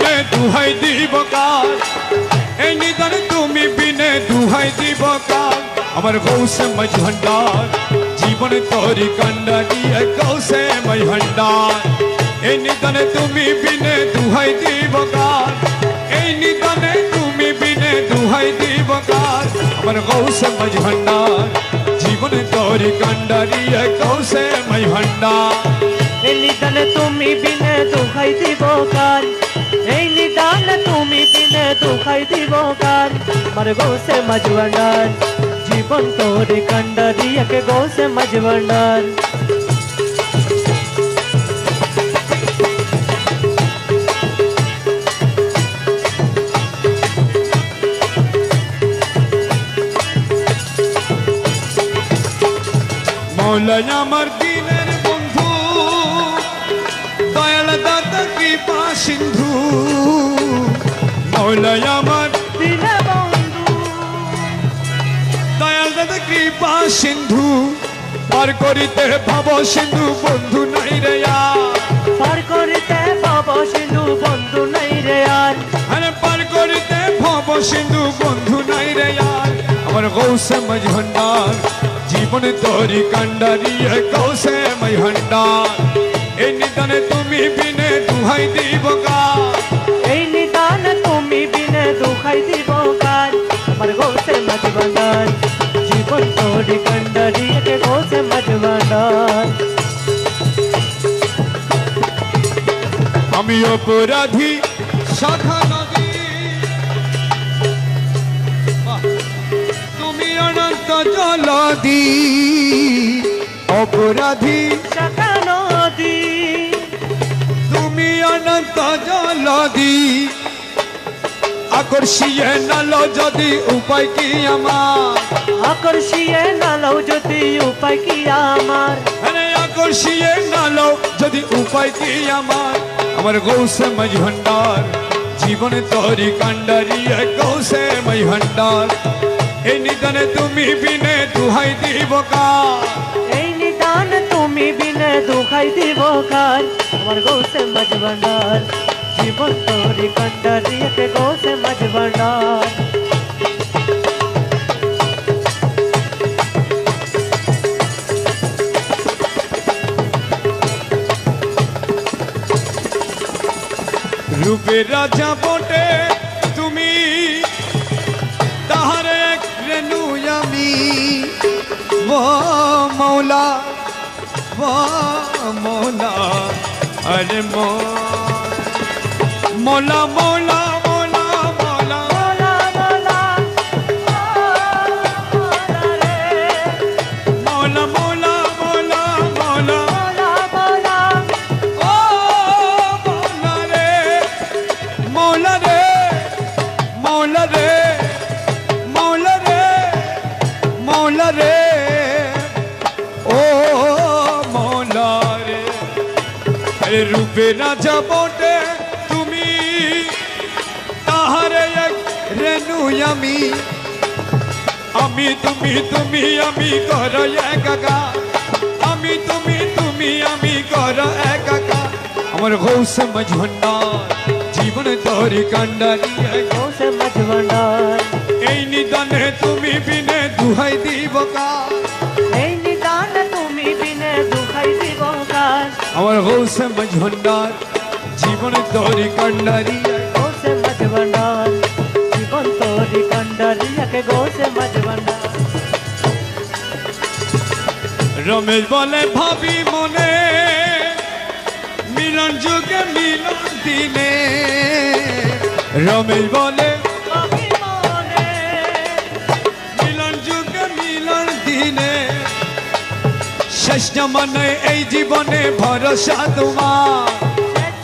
বিনে দুহাই দিব কার এই নিদানে তুমি বিনে দুহাই দিব কার আমার গৌসে মাঝ ভান্ডার জীবন তোরি কান্ডারি গৌসে মাঝ ভান্ডার এই নিদানে তুমি বিনে দুহাই দিব কার এই নিদানে তুমি বিনে দুহাই দিব কার আমার গৌসে মাঝ ভান্ডার জীবন তোরি কান্ডারি গৌসে মাঝ ভান্ডার এই নিদানে তুমি বিনে দুখাই দিব কার এই নিদানে তুমি বিনে দুখাই দিব কার আমার গৌসে মাঝ ভান্ডার জীবন তোরে কান্ডারি একে গৌসে মাঝ ভান্ডার মৌলা আমার দিনের বন্ধু দয়াল দাতা কৃপা সিন্ধু মৌলা আমার দিনে বন্ধু দয়াল দাতা কৃপা সিন্ধু পার করিতে ভাব সিন্ধু বন্ধু নাই রে পার করিতে পাব সিন্ধু বন্ধু নাই রে আর আরে পার করিতে ভাব সিন্ধু বন্ধু নাই রে আমার গৌসে মাঝ ভান্ডার জীবন তোরি কান্ডারি গৌসে মাঝ ভান্ডার এই নিদানে তুমি বিনে দুহাই দিব কার এই নিদানে তুমি বিনে দুখাই দিব কার আমার গৌসে মাঝ ভান্ডার জীবন তোরে কান্ডারি একে গৌসে মাঝ ভান্ডার আমি অপরাধী শাখা নদী তুমি অনন্ত জলদি অপরাধী শাখা নদী তুমি অনন্ত জলদি আকর্ষিয়ে নালো যদি উপায় কি আমার আকর্ষিয়ে নালো যদি উপায় কি আমার আরে আকর্ষিয়ে নালো যদি উপায় কি আমার গৌসে মাঝ ভান্ডার জীবন তোরি কান্ডারি গৌসে মাঝ ভান্ডার এই নিদানে তুমি বিনে দুহাই দিব কার এই নিদান তুমি বিনে দুখাই দিব কার আমার গৌসে মাঝ ভান্ডার জীবন তোরে কান্ডারি একে গৌসে মাঝ ভান্ডার রূপের রাজা বটে তুমি তাহার এক রেণু আমি ও মৌলা আরে মৌলা মৌলা মৌলা মৌলা মোলা মোলা রে মৌলা মৌলা মৌলা মৌলা মোলা মোলা ও মৌলা রে মৌলা রে মৌলা রে মৌলা রে মৌলা রে ও মৌলা রে আরে রূপে রাজা বটে তুমি তাহারে এক রেণু আমি আমি তুমি তুমি আমি কর একাকা আমি তুমি তুমি আমি কর একাকা আমার গৌসে মাঝ ভান্ডার জীবন তোরি কান্ডারি গৌসে মাঝ ভান্ডার এই নিদানে তুমি বিনে দুহাই দিব কার এই নিদান তুমি বিনে দুখাই দিব কার আমার গৌসে মাঝ ভান্ডার জীবন তোরি কান্ডারি গৌসে মাঝ ভান্ডার জীবন তোরে কান্ডারি একে গৌসে মাঝ ভান্ডার রমেশ বলে ভাবি মনে মিলন যুগে মিলন দিনে রমেশ বলে আমি মনে মিলন যুগে মিলন দিনে শেষ জমানে এই জীবনে ভরসা তোমার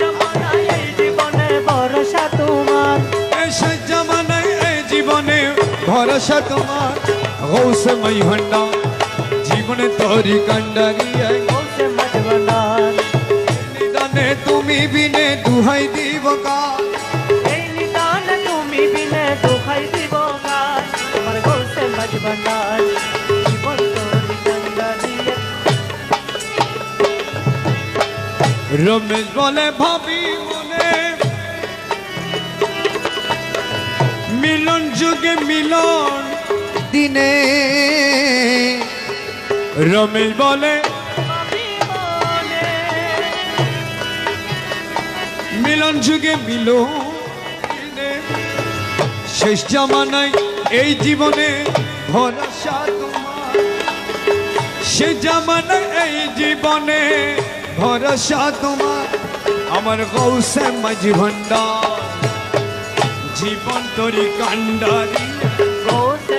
জমানায় এই জীবনে ভরসা তোমার এই শেষ জমানে এই জীবনে ভরসা তোমার গৌসে মাঝ ভান্ডার জীবনে তোরি কান্ডারি গৌসে মাঝ ভান্ডার নিদানে তুমি বিনে দুহাই দিব কার এই নিদান তুমি বিনে দুখাই দিব কার আমার গৌসে মাঝ ভান্ডার জীবন তোরে কান্ডারি রমেশ বলে ভাবি মনে মিলন যুগে মিলন দিনে রমেশ বলে মিলন যুগে মিলন দিনে, শেষ জামানায় এই জীবনে ভরসা তোমার, সে জামানায় এই জীবনে ভরসা তোমার। আমার গৌসে মাঝি ভান্ডার জীবন তরি কান্ডারি গৌসে